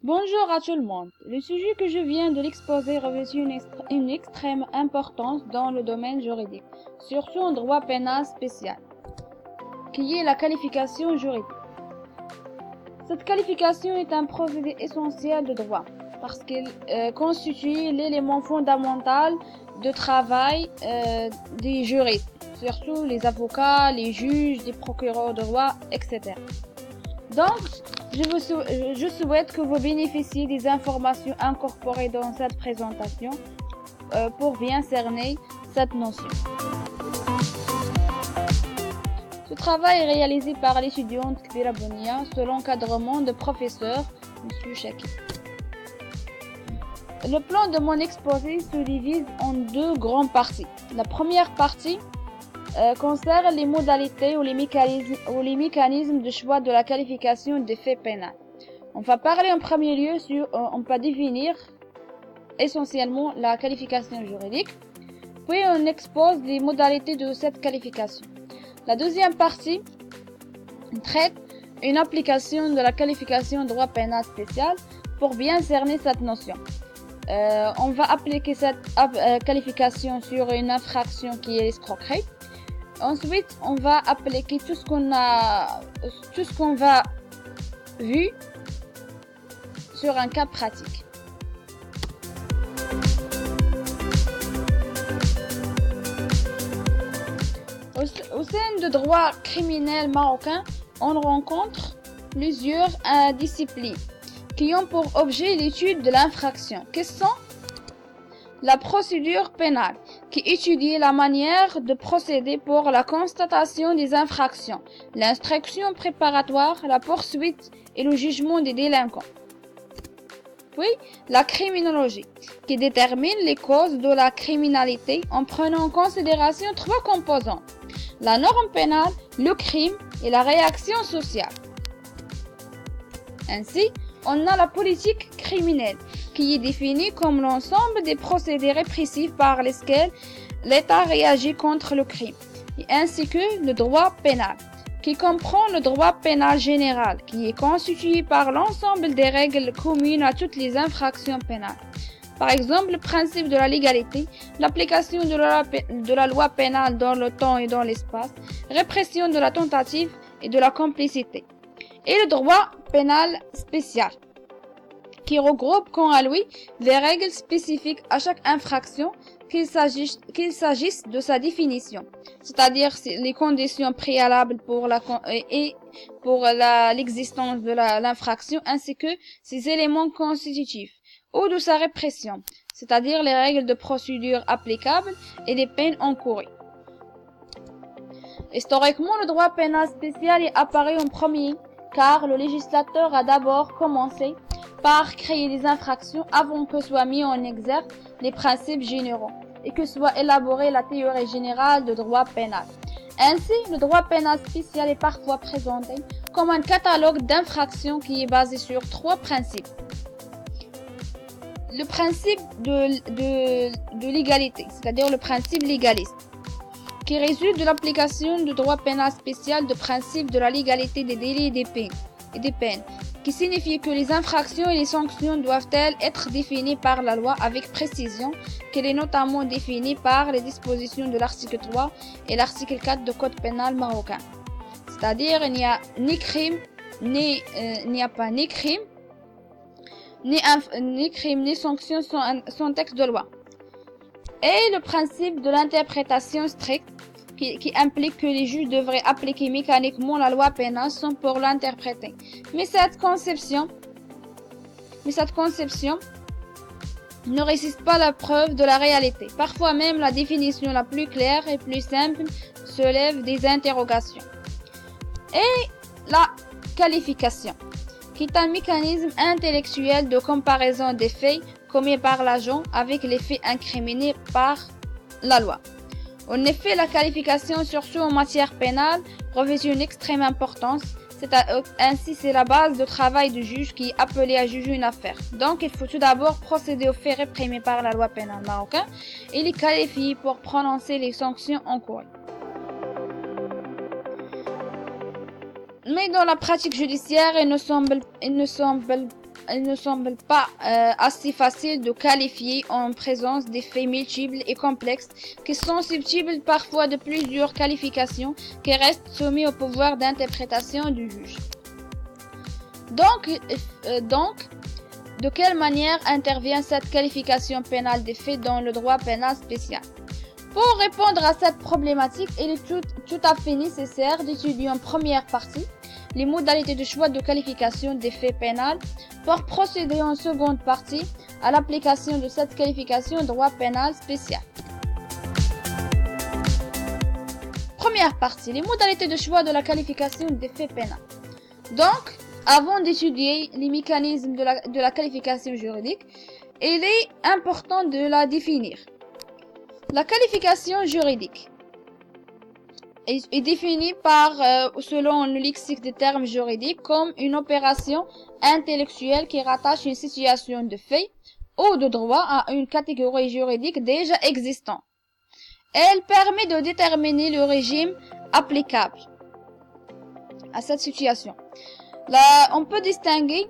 Bonjour à tout le monde. Le sujet que je viens de l'exposer revêt une extrême importance dans le domaine juridique, surtout en droit pénal spécial, qui est la qualification juridique. Cette qualification est un procédé essentiel de droit, parce qu'elle constitue l'élément fondamental de travail des juristes, surtout les avocats, les juges, les procureurs de droit, etc. Donc, je souhaite que vous bénéficiez des informations incorporées dans cette présentation pour bien cerner cette notion. Ce travail est réalisé par l'étudiante Kbira Bounia sous l'encadrement de professeur M. Chaki. Le plan de mon exposé se divise en deux grandes parties. La première partie concerne les modalités ou les mécanismes de choix de la qualification des faits pénals. On va parler en premier lieu on va définir essentiellement la qualification juridique, puis on expose les modalités de cette qualification. La deuxième partie traite une application de la qualification droit pénal spécial pour bien cerner cette notion. On va appliquer cette qualification sur une infraction qui est l'escroquerie. Ensuite, on va appliquer tout ce qu'on va vu sur un cas pratique. Au sein du droit criminel marocain, on rencontre plusieurs disciplines qui ont pour objet l'étude de l'infraction. Quelles sont? La procédure pénale, qui étudie la manière de procéder pour la constatation des infractions, l'instruction préparatoire, la poursuite et le jugement des délinquants. Puis, la criminologie, qui détermine les causes de la criminalité en prenant en considération trois composants: la norme pénale, le crime et la réaction sociale. Ainsi, on a la politique criminelle, qui est définie comme l'ensemble des procédés répressifs par lesquels l'État réagit contre le crime, ainsi que le droit pénal, qui comprend le droit pénal général, qui est constitué par l'ensemble des règles communes à toutes les infractions pénales. Par exemple, le principe de la légalité, l'application de la loi pénale dans le temps et dans l'espace, répression de la tentative et de la complicité. Et le droit pénal spécial, qui regroupe quant à lui des règles spécifiques à chaque infraction, qu'il s'agisse de sa définition, c'est-à-dire les conditions préalables pour l'existence de l'infraction, ainsi que ses éléments constitutifs, ou de sa répression, c'est-à-dire les règles de procédure applicables et les peines encourues. Historiquement, le droit pénal spécial est apparu en premier, car le législateur a d'abord commencé par créer des infractions avant que soient mis en exergue les principes généraux et que soit élaborée la théorie générale de droit pénal. Ainsi, le droit pénal spécial est parfois présenté comme un catalogue d'infractions qui est basé sur trois principes. Le principe de l'égalité, c'est-à-dire le principe légaliste, qui résulte de l'application du droit pénal spécial du principe de la légalité des délits et des peines, qui signifie que les infractions et les sanctions doivent-elles être définies par la loi avec précision, qu'elle est notamment définie par les dispositions de l'article 3 et l'article 4 du Code pénal marocain. C'est-à-dire, il n'y a ni crime, ni sanction sans texte de loi. Et le principe de l'interprétation stricte, qui implique que les juges devraient appliquer mécaniquement la loi pénale sans pour l'interpréter. Mais cette conception ne résiste pas à la preuve de la réalité. Parfois même, la définition la plus claire et plus simple soulève des interrogations. Et la qualification, qui est un mécanisme intellectuel de comparaison des faits commis par l'agent avec les faits incriminés par la loi. En effet, la qualification, surtout en matière pénale, revêt une extrême importance. Ainsi, c'est la base de travail du juge qui est appelé à juger une affaire. Donc, il faut tout d'abord procéder aux faits réprimés par la loi pénale marocaine et les qualifier pour prononcer les sanctions encourues. Mais dans la pratique judiciaire, il ne semble ne semble pas assez facile de qualifier en présence des faits multiples et complexes qui sont susceptibles parfois de plusieurs qualifications qui restent soumis au pouvoir d'interprétation du juge. Donc, de quelle manière intervient cette qualification pénale des faits dans le droit pénal spécial? Pour répondre à cette problématique, il est tout à fait nécessaire d'étudier en première partie les modalités de choix de qualification des faits pénals pour procéder en seconde partie à l'application de cette qualification au droit pénal spécial. Première partie, les modalités de choix de la qualification des faits pénals. Donc, avant d'étudier les mécanismes de la qualification juridique, il est important de la définir. La qualification juridique est définie selon le lexique des termes juridiques comme une opération intellectuelle qui rattache une situation de fait ou de droit à une catégorie juridique déjà existante. Elle permet de déterminer le régime applicable à cette situation. Là, on peut distinguer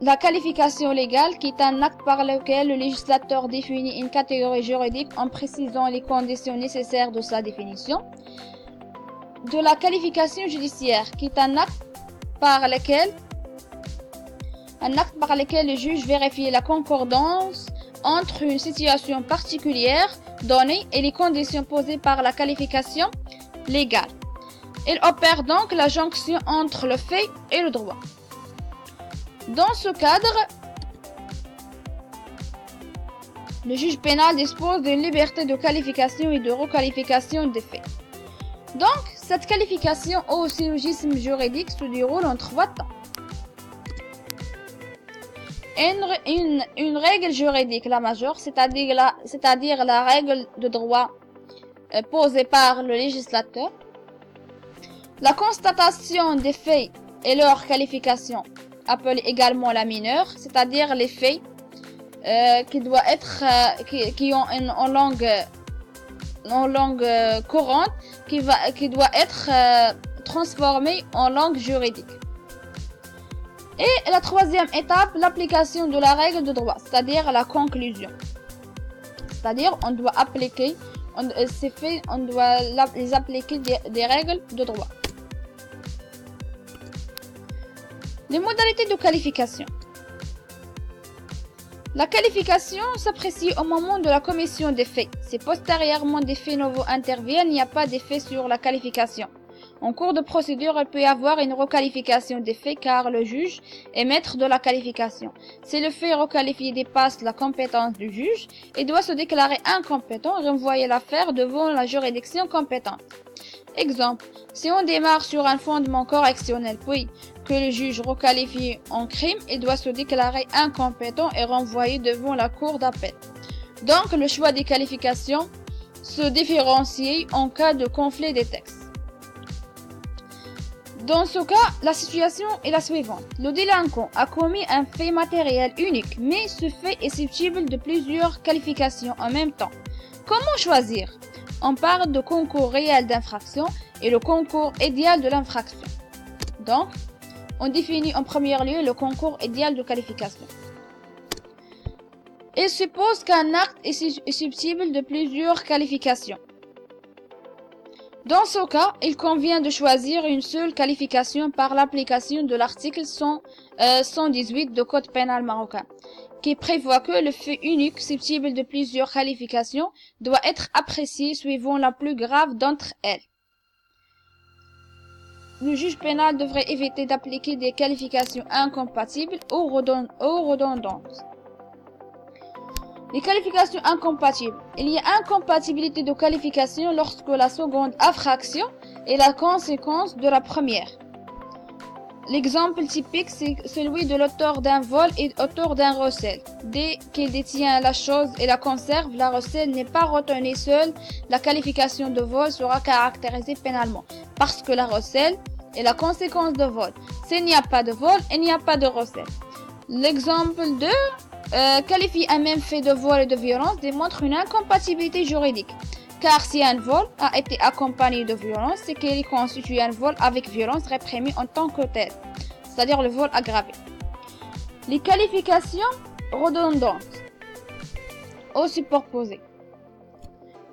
la qualification légale, qui est un acte par lequel le législateur définit une catégorie juridique en précisant les conditions nécessaires de sa définition, de la qualification judiciaire, qui est un acte par lequel le juge vérifie la concordance entre une situation particulière donnée et les conditions posées par la qualification légale. Il opère donc la jonction entre le fait et le droit. Dans ce cadre, le juge pénal dispose d'une liberté de qualification et de requalification des faits. Donc, cette qualification au syllogisme juridique se déroule en 3 temps. Une règle juridique, la majeure, c'est-à-dire la règle de droit posée par le législateur. La constatation des faits et leur qualification, appelée également la mineure, c'est-à-dire les faits qui ont en langue courante qui doit être transformée en langue juridique. Et la troisième étape, l'application de la règle de droit, c'est-à-dire la conclusion. C'est-à-dire on doit appliquer ces faits, on doit les appliquer des règles de droit. Les modalités de qualification. La qualification s'apprécie au moment de la commission des faits. Si postérieurement des faits nouveaux interviennent, il n'y a pas d'effet sur la qualification. En cours de procédure, il peut y avoir une requalification des faits car le juge est maître de la qualification. Si le fait requalifié dépasse la compétence du juge, il doit se déclarer incompétent et renvoyer l'affaire devant la juridiction compétente. Exemple, si on démarre sur un fondement correctionnel puis que le juge requalifie en crime, il doit se déclarer incompétent et renvoyer devant la cour d'appel. Donc, le choix des qualifications se différencie en cas de conflit des textes. Dans ce cas, la situation est la suivante. Le délinquant a commis un fait matériel unique, mais ce fait est susceptible de plusieurs qualifications en même temps. Comment choisir? On parle de concours réel d'infraction et le concours idéal de l'infraction. Donc, on définit en premier lieu le concours idéal de qualification. Il suppose qu'un acte est susceptible de plusieurs qualifications. Dans ce cas, il convient de choisir une seule qualification par l'application de l'article 118 du Code pénal marocain, qui prévoit que le fait unique susceptible de plusieurs qualifications doit être apprécié suivant la plus grave d'entre elles. Le juge pénal devrait éviter d'appliquer des qualifications incompatibles ou redondantes. Les qualifications incompatibles. Il y a incompatibilité de qualification lorsque la seconde infraction est la conséquence de la première. L'exemple typique, c'est celui de l'auteur d'un vol et auteur d'un recel. Dès qu'il détient la chose et la conserve, la recel n'est pas retenue seule. La qualification de vol sera caractérisée pénalement, parce que la recel est la conséquence de vol. S'il n'y a pas de vol, il n'y a pas de recel. L'exemple 2 qualifie un même fait de vol et de violence démontre une incompatibilité juridique. Car si un vol a été accompagné de violence, c'est qu'il constitue un vol avec violence réprimée en tant que tel, c'est-à-dire le vol aggravé. Les qualifications redondantes ou superposées.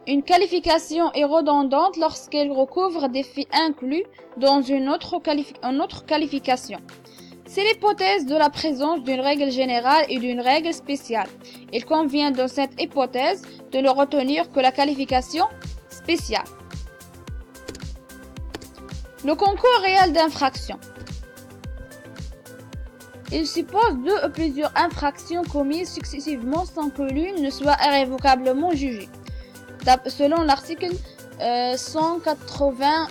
Une qualification est redondante lorsqu'elle recouvre des faits inclus dans une autre qualification. C'est l'hypothèse de la présence d'une règle générale et d'une règle spéciale. Il convient dans cette hypothèse de ne retenir que la qualification spéciale. Le concours réel d'infraction. Il suppose deux ou plusieurs infractions commises successivement sans que l'une ne soit irrévocablement jugée. Selon l'article 191.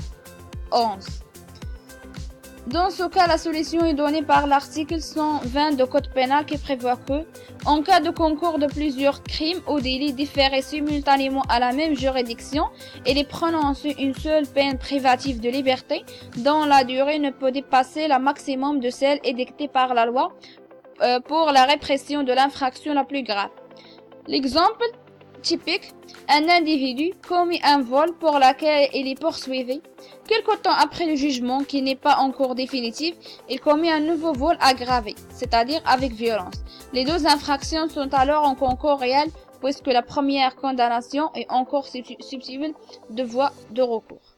Dans ce cas, la solution est donnée par l'article 120 du Code pénal qui prévoit que, en cas de concours de plusieurs crimes ou délits différés simultanément à la même juridiction et les prononcer une seule peine privative de liberté, dont la durée ne peut dépasser le maximum de celle édictée par la loi pour la répression de l'infraction la plus grave. L'exemple typique, un individu commet un vol pour lequel il est poursuivi. Quelque temps après le jugement, qui n'est pas encore définitif, il commet un nouveau vol aggravé, c'est-à-dire avec violence. Les deux infractions sont alors en concours réel puisque la première condamnation est encore susceptible de voie de recours.